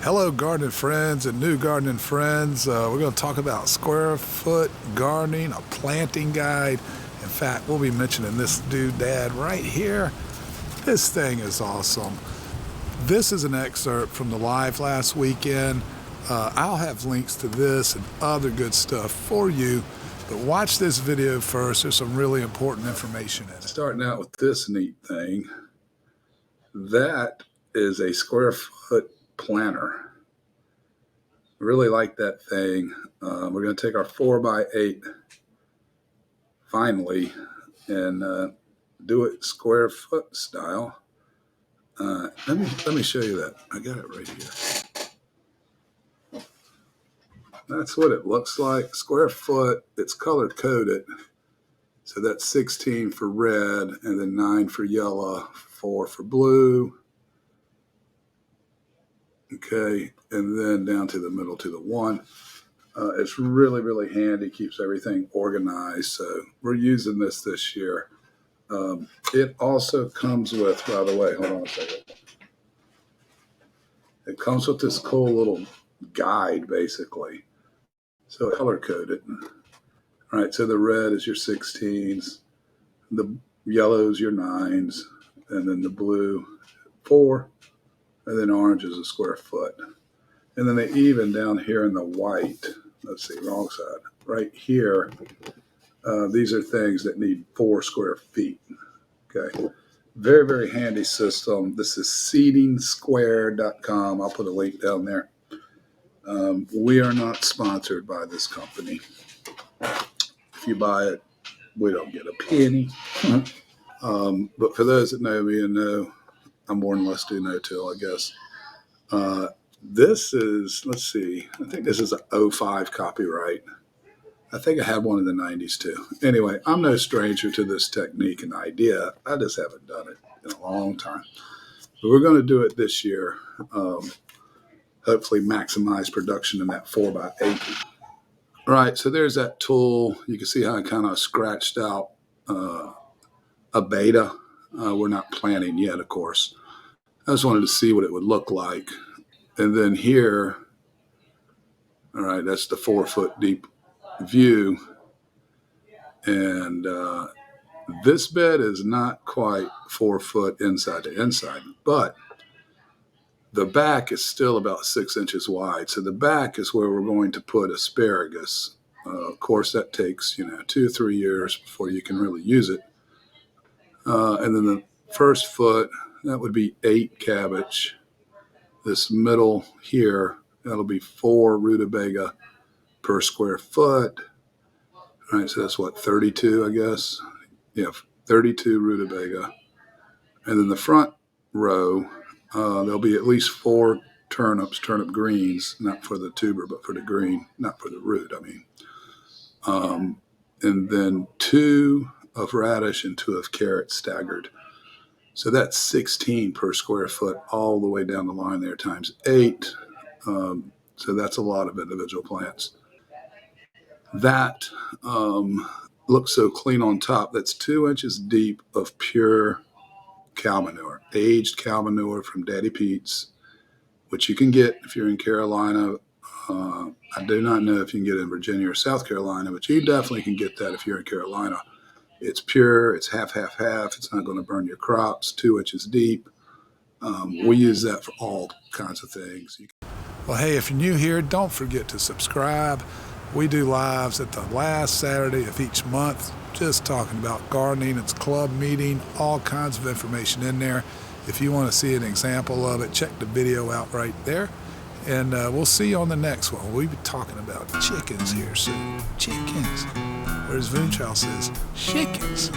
Hello gardening friends and new gardening friends. We're going to talk about square foot gardening, a planting guide. In fact, we'll be mentioning this doodad right here. This thing is awesome. This is an excerpt from the live last weekend. I'll have links to this and other good stuff for you, but watch this video first. There's some really important information in it. Starting out with this neat thing. That is a square foot planter. Really like that thing. We're going to take our 4x8 finally and do it square foot style. Let me show you that. I got it right here. That's what it looks like. Square foot. It's color coded. So that's 16 for red, and then 9 for yellow, 4 for blue. Okay, and then down to the middle to the 1. It's really, really handy. Keeps everything organized. So we're using this year. It also comes with, by the way, hold on a second. It comes with this cool little guide, basically. So color coded. All right, so the red is your 16s, the yellows your 9s, and then the blue 4, and then orange is a square foot. And then they even down here in the white, let's see, wrong side, right here, these are things that need 4 square feet. Okay, very, very handy system. This is seedingsquare.com. I'll put a link down there. We are not sponsored by this company. If you buy it, we don't get a penny. But for those that know me and know, I'm more than less do no till, I guess. This is, let's see, I think this is a 05 copyright. I think I had one in the 90s too. Anyway, I'm no stranger to this technique and idea. I just haven't done it in a long time. But we're going to do it this year. Hopefully maximize production in that 4x8. All right, so there's that tool. You can see how I kind of scratched out a beta. We're not planting yet, of course. I just wanted to see what it would look like. And then here, all right, that's the 4 foot deep view. And this bed is not quite 4 foot inside to inside, but the back is still about 6 inches wide. So the back is where we're going to put asparagus. Of course, that takes, 2 or 3 years before you can really use it. And then the first foot, that would be 8 cabbage. This middle here, that'll be 4 rutabaga per square foot. All right, so that's what, 32, I guess? Yeah, 32 rutabaga. And then the front row, there'll be at least 4 turnips, turnip greens, not for the tuber, but for the green, not for the root, I mean. And then 2 of radish and 2 of carrots staggered. So that's 16 per square foot all the way down the line there times 8. So that's a lot of individual plants. That looks so clean on top. That's 2 inches deep of pure cow manure, aged cow manure from Daddy Pete's, which you can get if you're in Carolina. I do not know if you can get it in Virginia or South Carolina, but you definitely can get that if you're in Carolina. It's pure. It's half. It's not going to burn your crops. 2 inches deep. We use that for all kinds of things. Well, hey, if you're new here, don't forget to subscribe. We do lives at the last Saturday of each month, just talking about gardening. It's club meeting, all kinds of information in there. If you want to see an example of it, check the video out right there. And we'll see you on the next one. We'll be talking about chickens here soon. Chickens. Whereas Voonchild says, chickens.